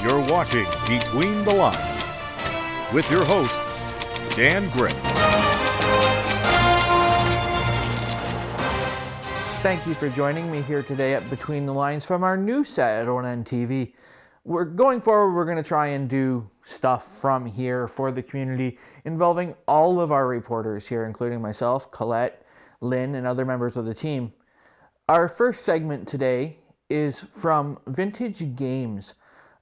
You're watching Between the Lines with your host, Dan Grimm. Thank you for joining me here today at Between the Lines from our new set at ONN TV. Going forward, we're going to try and do stuff from here for the community involving all of our reporters here, including myself, Colette, Lynn, and other members of the team. Our first segment today is from Vintage Games.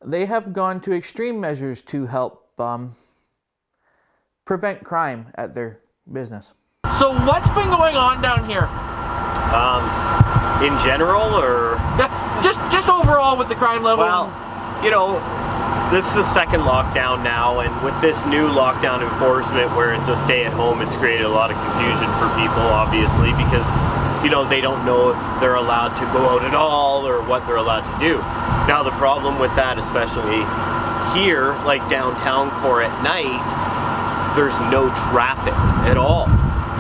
They have gone to extreme measures to help prevent crime at their business. So what's been going on down here? In general, or? Yeah, just overall with the crime level. Well, you know, this is the second lockdown now, and with this new lockdown enforcement where it's a stay-at-home, it's created a lot of confusion for people, obviously, because, you know, they don't know if they're allowed to go out at all or what they're allowed to do. Now, the problem with that, especially here, like downtown core at night, there's no traffic at all.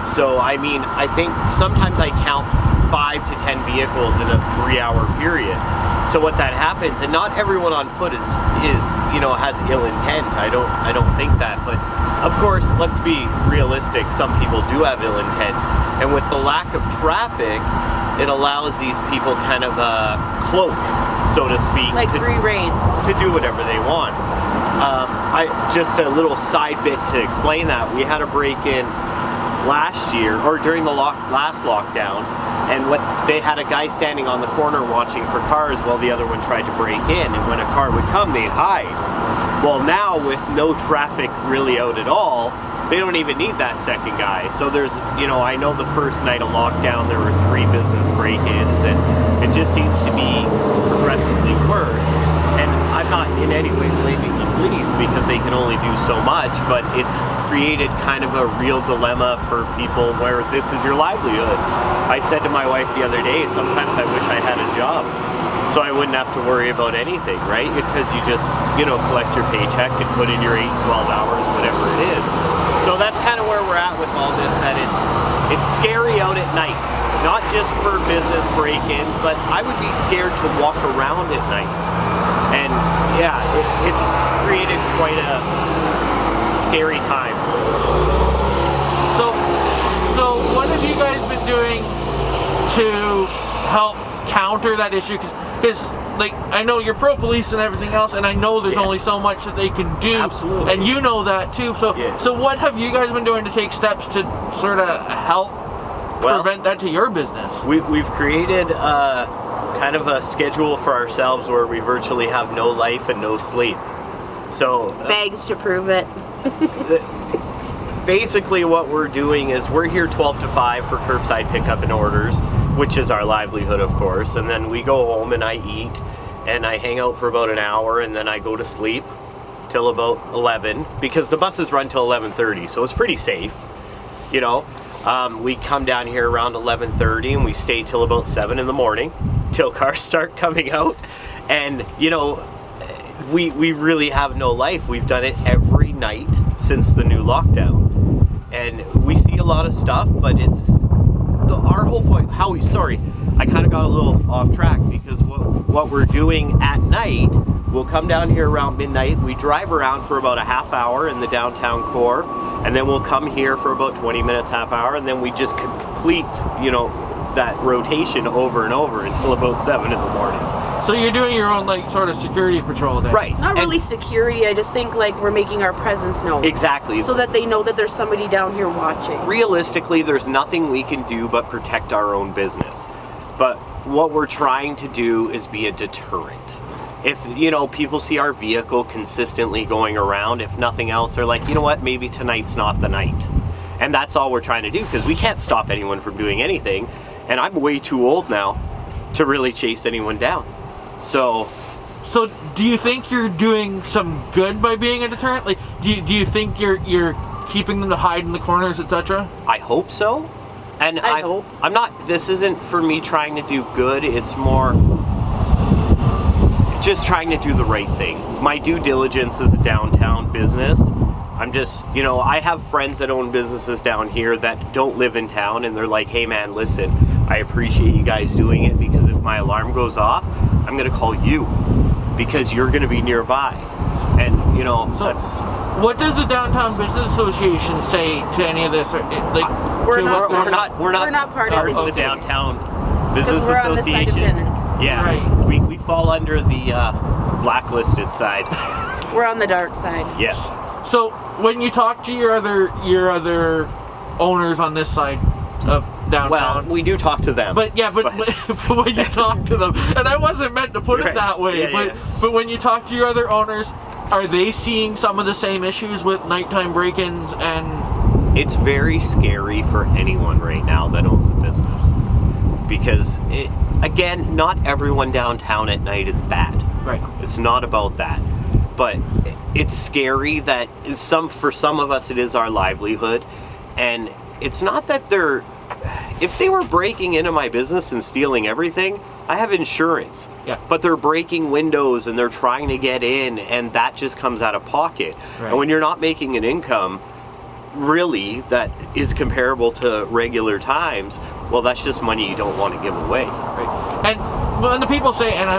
So, I mean, I think sometimes I count 5 to 10 vehicles in a 3-hour period. So what that happens, and not everyone on foot is you know, has ill intent. I don't think that, but of course, let's be realistic. Some people do have ill intent, and with the lack of traffic, it allows these people kind of a cloak, so to speak, like free reign to do whatever they want. Just a little side bit to explain that. We had a break-in last year, or during the last lockdown, and they had a guy standing on the corner watching for cars while the other one tried to break in, and when a car would come, they'd hide. Well, now with no traffic really out at all, they don't even need that second guy. So there's, you know, I know the first night of lockdown there were 3 business break-ins, and it just seems to be progressively worse. And I'm not in any way blaming the police because they can only do so much, but it's created kind of a real dilemma for people where this is your livelihood. I said to my wife the other day, sometimes I wish I had a job so I wouldn't have to worry about anything, right? Because you just, you know, collect your paycheck and put in your 8, 12 hours, whatever it is. So that's kind of where we're at with all this, that it's scary out at night. Not just for business break-ins, but I would be scared to walk around at night. And yeah, it's created quite a scary times. So what have you guys been doing to help counter that issue? Because like, I know you're pro-police and everything else, and I know there's only so much that they can do. Absolutely. And you know that too. So what have you guys been doing to take steps to sort of help prevent that to your business? We've created kind of a schedule for ourselves where we virtually have no life and no sleep. So bags to prove it. Basically what we're doing is we're here 12 to 5 for curbside pickup and orders, which is our livelihood, of course, and then we go home and I eat and I hang out for about an hour and then I go to sleep till about 11 because the buses run till 11:30, so it's pretty safe, you know. We come down here around 11:30 and we stay till about 7 in the morning till cars start coming out, and you know, we really have no life. We've done it every night since the new lockdown, and we see a lot of stuff, but it's our whole point. I kind of got a little off track because what we're doing at night, we'll come down here around midnight, we drive around for about a half hour in the downtown core, and then we'll come here for about 20 minutes, half hour, and then we just complete, you know, that rotation over and over until about 7 in the morning. So you're doing your own, like, sort of security patrol there. Right. Not really security, I just think like we're making our presence known. Exactly. So that they know that there's somebody down here watching. Realistically, there's nothing we can do but protect our own business. But what we're trying to do is be a deterrent. If, you know, people see our vehicle consistently going around, if nothing else, they're like, you know what, maybe tonight's not the night. And that's all we're trying to do, because we can't stop anyone from doing anything. And I'm way too old now to really chase anyone down. So do you think you're doing some good by being a deterrent? Like, do you think you're keeping them to hide in the corners, etc.? I hope so. And I hope. I'm not, this isn't for me trying to do good, it's more just trying to do the right thing. My due diligence is a downtown business. I'm just, you know, I have friends that own businesses down here that don't live in town, and they're like, hey man, listen, I appreciate you guys doing it, because if my alarm goes off, I'm gonna call you. because you're going to be nearby. And, you know, that's... What does the Downtown Business Association say to any of this? We're not part of the Downtown Business we're on the side of Association. Dennis. Yeah, Right. we fall under the blacklisted side. We're on the dark side. Yes. So when you talk to your other owners on this side of downtown, Well, we do talk to them. but when you talk to them, and I wasn't meant to put it that way, but when you talk to your other owners, are they seeing some of the same issues with nighttime break-ins? And it's very scary for anyone right now that owns a business, because again, not everyone downtown at night is bad. right, It's not about that, but it's scary that for some of us it is our livelihood, and it's not that if they were breaking into my business and stealing everything, I have insurance. Yeah. But they're breaking windows and they're trying to get in, and that just comes out of pocket. Right. And when you're not making an income really that is comparable to regular times, well, that's just money you don't want to give away. right. And when the people say, that,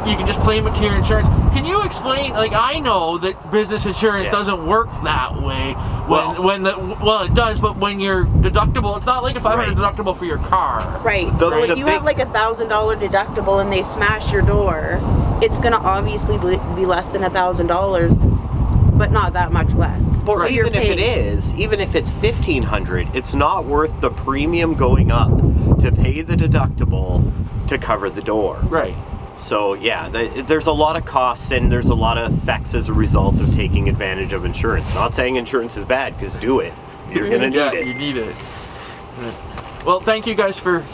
you can just claim it to your insurance. Can you explain? Like, I know that business insurance doesn't work that way. It does, but when your deductible, it's not like a $500 deductible for your car. Right. So if you have like $1,000 deductible and they smash your door, it's gonna obviously be less than $1,000, but not that much less. But so even if it's $1,500, it's not worth the premium going up to pay the deductible to cover the door. Right. So yeah, there's a lot of costs and there's a lot of effects as a result of taking advantage of insurance. Not saying insurance is bad, because do it. You're gonna need it. You need it. Well, thank you guys for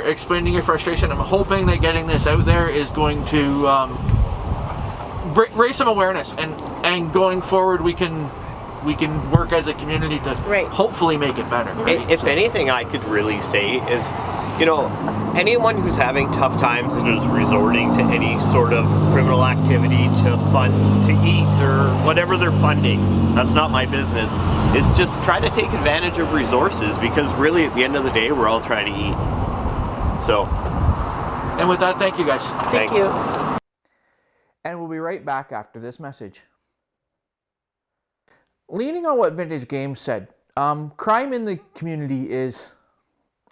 explaining your frustration. I'm hoping that getting this out there is going to raise some awareness, and going forward we can work as a community to hopefully make it better. Right? If anything I could really say is, you know, anyone who's having tough times and is resorting to any sort of criminal activity to fund to eat or whatever they're funding, that's not my business, is just try to take advantage of resources, because really at the end of the day we're all trying to eat. So, and with that, thank you guys. Thank you. And we'll be right back after this message. Leaning on what Vintage Games said, crime in the community is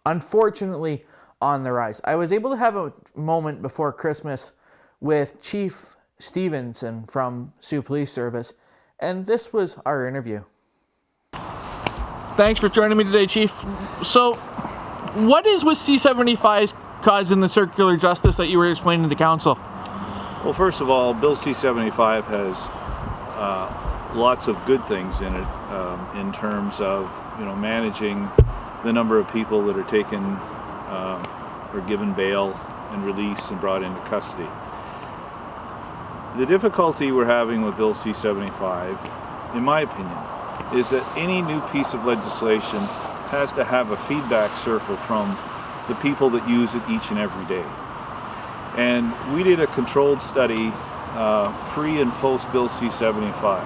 unfortunately on the rise. I was able to have a moment before Christmas with Chief Stevenson from Sault Police Service, and this was our interview. Thanks for joining me today, Chief. So, what is with C-75's causing the circular justice that you were explaining to council? Well, first of all, Bill C-75 has lots of good things in it, in terms of, you know, managing the number of people that are taken or given bail and released and brought into custody. The difficulty we're having with Bill C-75, in my opinion, is that any new piece of legislation has to have a feedback circle from the people that use it each and every day. And we did a controlled study pre and post Bill C-75,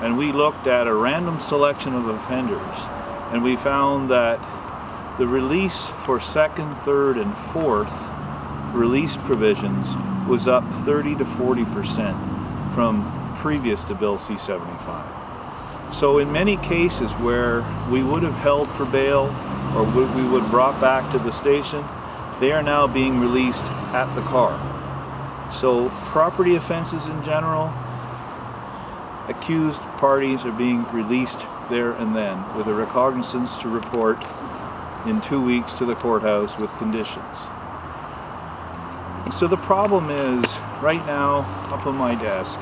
and we looked at a random selection of offenders, and we found that the release for second, third, and fourth release provisions was up 30 to 40% from previous to Bill C-75. So in many cases where we would have held for bail or we would have brought back to the station, they are now being released at the car. So property offenses in general, accused parties are being released there and then with a recognizance to report in 2 weeks to the courthouse with conditions. So the problem is, right now, up on my desk,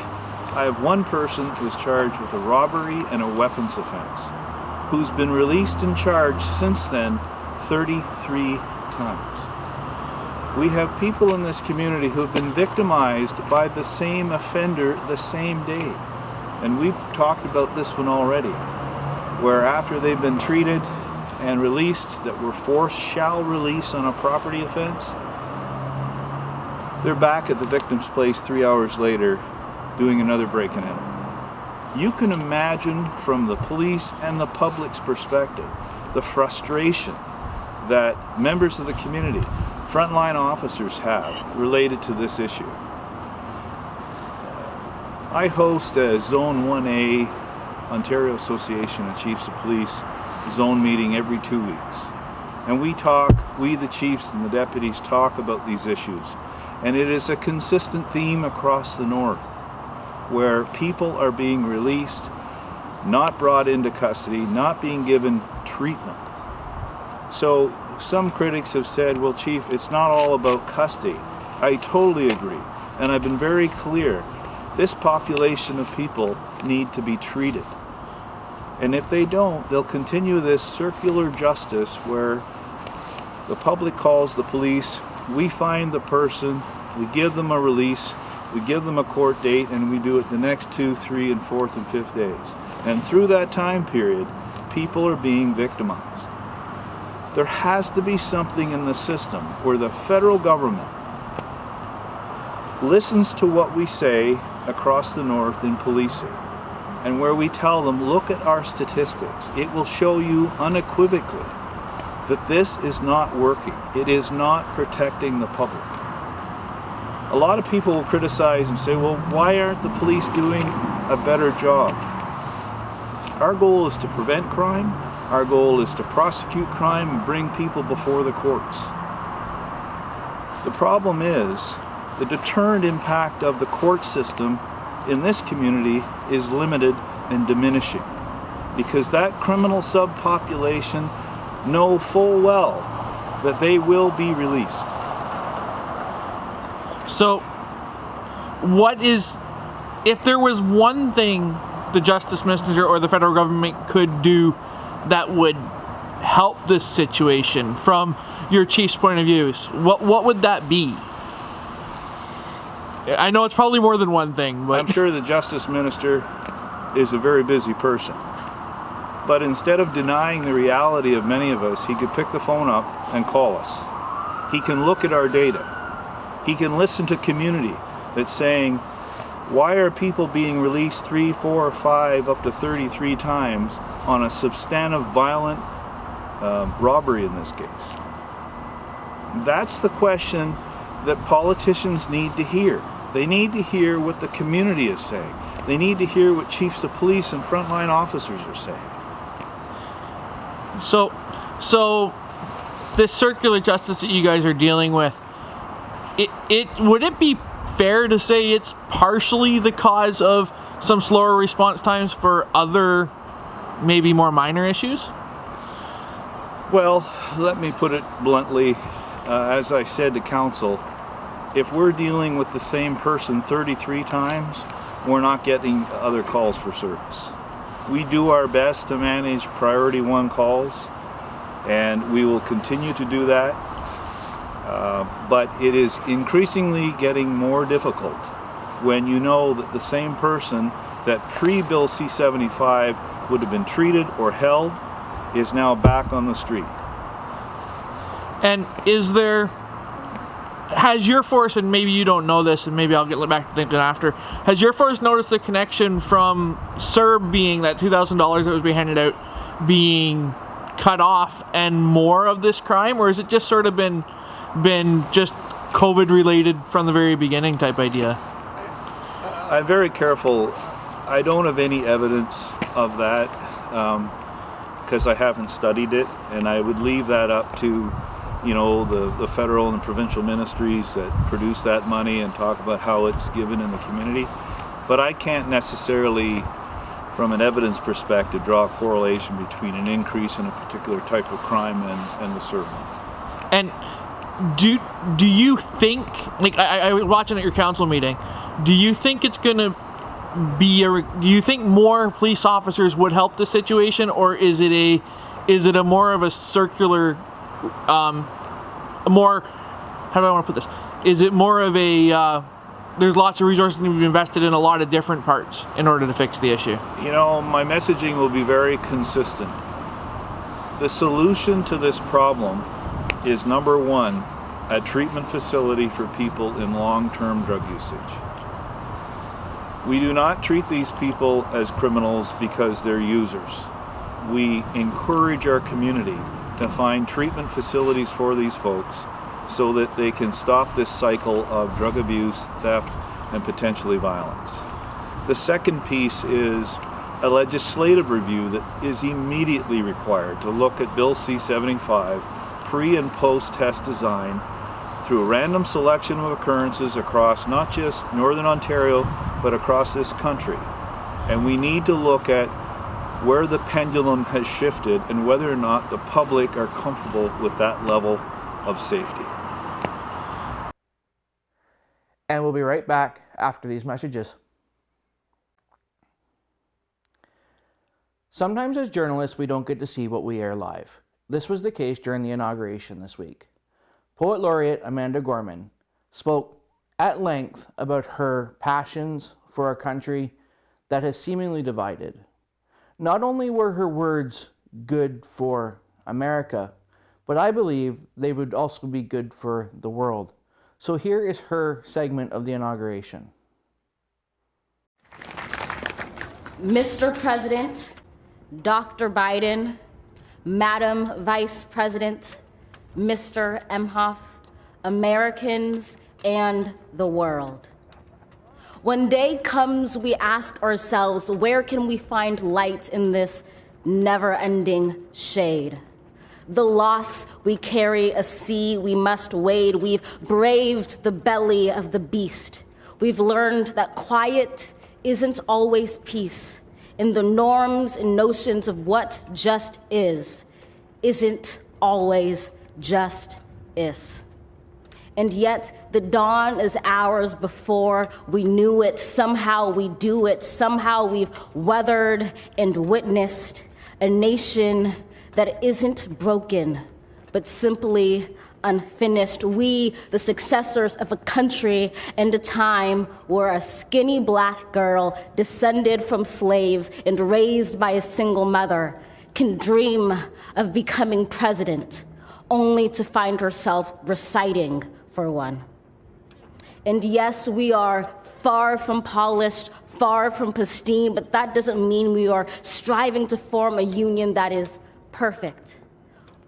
I have one person who's charged with a robbery and a weapons offense, who's been released and charged since then 33 times. We have people in this community who have been victimized by the same offender the same day. And we've talked about this one already, where after they've been treated and released, that were forced shall release on a property offense, they're back at the victim's place 3 hours later doing another break and enter. You can imagine from the police and the public's perspective the frustration that members of the community, frontline officers have related to this issue. I host a Zone 1A Ontario Association of Chiefs of Police zone meeting every 2 weeks. And we the chiefs and the deputies talk about these issues. And it is a consistent theme across the north, where people are being released, not brought into custody, not being given treatment. So some critics have said, well, Chief, it's not all about custody. I totally agree. And I've been very clear. This population of people need to be treated. And if they don't, they'll continue this circular justice where the public calls the police, we find the person, we give them a release, we give them a court date, and we do it the next 2, 3, and 4th and 5th days. And through that time period, people are being victimized. There has to be something in the system where the federal government listens to what we say across the north in policing, and where we tell them, look at our statistics. It will show you unequivocally that this is not working. It is not protecting the public. A lot of people will criticize and say, well, why aren't the police doing a better job? Our goal is to prevent crime. Our goal is to prosecute crime and bring people before the courts. The problem is the deterrent impact of the court system in this community is limited and diminishing, because that criminal subpopulation know full well that they will be released. So, if there was one thing the Justice Minister or the federal government could do that would help this situation from your chief's point of view, what would that be? I know it's probably more than one thing, but I'm sure the Justice Minister is a very busy person. But instead of denying the reality of many of us, he could pick the phone up and call us. He can look at our data. He can listen to community that's saying, why are people being released 3, 4, 5, up to 33 times on a substantive violent robbery in this case? That's the question that politicians need to hear. They need to hear what the community is saying. They need to hear what chiefs of police and frontline officers are saying. So this circular justice that you guys are dealing with, would it be fair to say it's partially the cause of some slower response times for other, maybe more minor issues? Well, let me put it bluntly. As I said to council, if we're dealing with the same person 33 times, we're not getting other calls for service. We do our best to manage priority 1 calls, and we will continue to do that. But it is increasingly getting more difficult when you know that the same person that pre-Bill C-75 would have been treated or held is now back on the street. And has your force, and maybe you don't know this, and maybe I'll get back to thinking after, has your force noticed the connection from CERB being that $2,000 that was being handed out being cut off and more of this crime, or has it just sort of been just COVID related from the very beginning type idea? I'm very careful. I don't have any evidence of that because I haven't studied it, and I would leave that up to the federal and the provincial ministries that produce that money and talk about how it's given in the community. But I can't necessarily, from an evidence perspective, draw a correlation between an increase in a particular type of crime and the CERB money. And do you think, like I was watching at your council meeting, do you think it's going to be do you think more police officers would help the situation, or is it a more of a circular, more, how do I want to put this? Is it more of a, there's lots of resources to be invested in a lot of different parts in order to fix the issue? My messaging will be very consistent. The solution to this problem is, number 1, a treatment facility for people in long-term drug usage. We do not treat these people as criminals because they're users. We encourage our community to find treatment facilities for these folks so that they can stop this cycle of drug abuse, theft, and potentially violence. The second piece is a legislative review that is immediately required to look at Bill C-75 pre- and post-test design through a random selection of occurrences across not just Northern Ontario, but across this country. And we need to look at where the pendulum has shifted and whether or not the public are comfortable with that level of safety. And we'll be right back after these messages. Sometimes as journalists, we don't get to see what we air live. This was the case during the inauguration this week. Poet Laureate Amanda Gorman spoke at length about her passions for a country that has seemingly divided. Not only were her words good for America, but I believe they would also be good for the world. So here is her segment of the inauguration. Mr. President, Dr. Biden, Madam Vice President, Mr. Emhoff, Americans, and the world. When day comes, we ask ourselves, where can we find light in this never-ending shade? The loss we carry, a sea we must wade. We've braved the belly of the beast. We've learned that quiet isn't always peace. In the norms and notions of what just isn't always just is. And yet the dawn is hours before we knew it. Somehow we do it. Somehow we've weathered and witnessed a nation that isn't broken, but simply unfinished. We, the successors of a country and a time where a skinny black girl descended from slaves and raised by a single mother can dream of becoming president, only to find herself reciting for one. And yes, we are far from polished, far from pristine, but that doesn't mean we are striving to form a union that is perfect.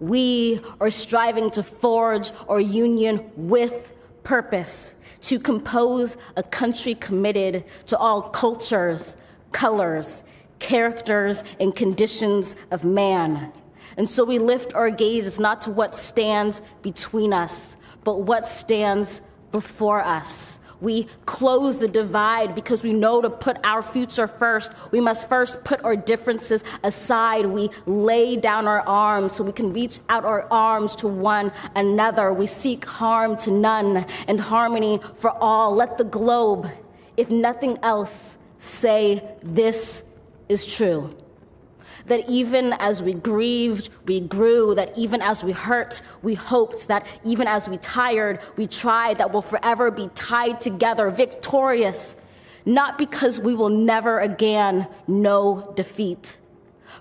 We are striving to forge our union with purpose, to compose a country committed to all cultures, colors, characters, and conditions of man. And so we lift our gazes not to what stands between us, but what stands before us. We close the divide because we know to put our future first, we must first put our differences aside. We lay down our arms so we can reach out our arms to one another. We seek harm to none and harmony for all. Let the globe, if nothing else, say this is true. That even as we grieved, we grew, that even as we hurt, we hoped, that even as we tired, we tried, that we'll forever be tied together, victorious, not because we will never again know defeat,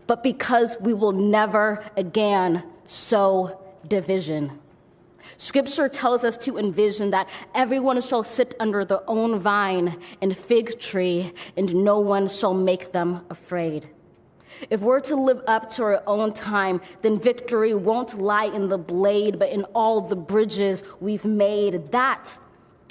but because we will never again sow division. Scripture tells us to envision that everyone shall sit under their own vine and fig tree, and no one shall make them afraid. If we're to live up to our own time, then victory won't lie in the blade, but in all the bridges we've made. That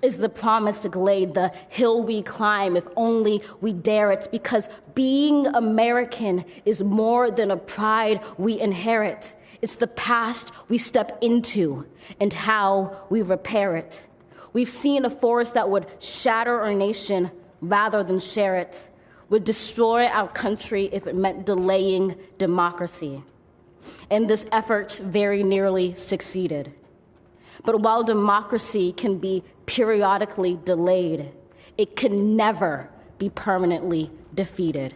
is the promised glade, the hill we climb, if only we dare it, because being American is more than a pride we inherit. It's the past we step into and how we repair it. We've seen a force that would shatter our nation rather than share it, would destroy our country if it meant delaying democracy. And this effort very nearly succeeded. But while democracy can be periodically delayed, it can never be permanently defeated.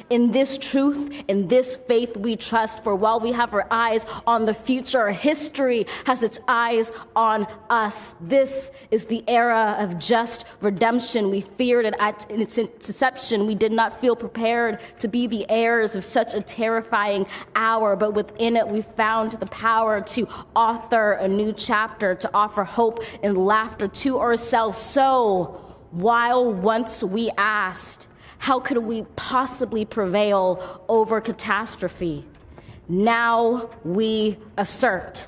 In this truth, in this faith we trust, for while we have our eyes on the future, history has its eyes on us. This is the era of just redemption. We feared it at its inception. We did not feel prepared to be the heirs of such a terrifying hour, but within it we found the power to author a new chapter, to offer hope and laughter to ourselves. So, while once we asked, how could we possibly prevail over catastrophe? Now we assert.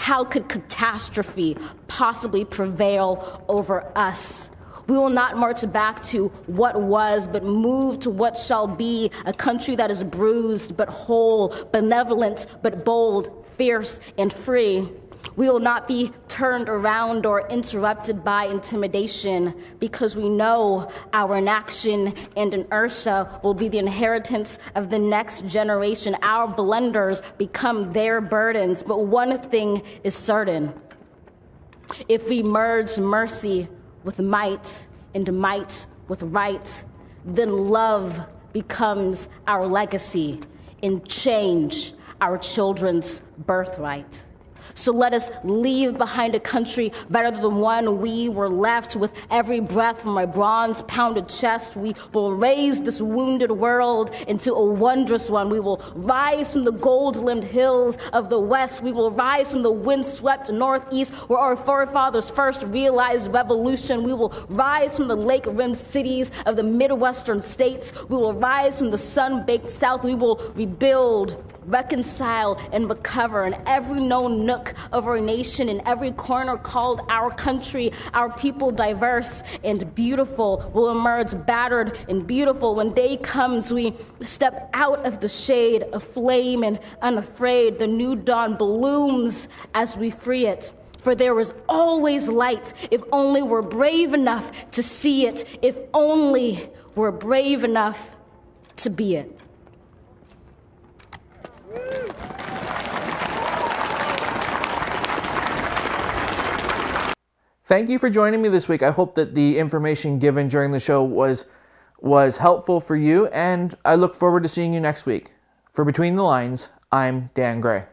How could catastrophe possibly prevail over us? We will not march back to what was, but move to what shall be, a country that is bruised but whole, benevolent but bold, fierce and free. We will not be turned around or interrupted by intimidation, because we know our inaction and inertia will be the inheritance of the next generation. Our blunders become their burdens. But one thing is certain: if we merge mercy with might and might with right, then love becomes our legacy and change our children's birthright. So let us leave behind a country better than the one we were left. With every breath from my bronze-pounded chest, we will raise this wounded world into a wondrous one. We will rise from the gold-limbed hills of the west. We will rise from the wind-swept northeast, where our forefathers first realized revolution. We will rise from the lake-rimmed cities of the Midwestern states. We will rise from the sun-baked south. We will rebuild, reconcile, and recover in every known nook of our nation, in every corner called our country. Our people, diverse and beautiful, will emerge battered and beautiful. When day comes, we step out of the shade, aflame and unafraid. The new dawn blooms as we free it. For there is always light, if only we're brave enough to see it, if only we're brave enough to be it. Thank you for joining me this week. I hope that the information given during the show was helpful for you, and I look forward to seeing you next week. For Between the Lines, I'm Dan Gray.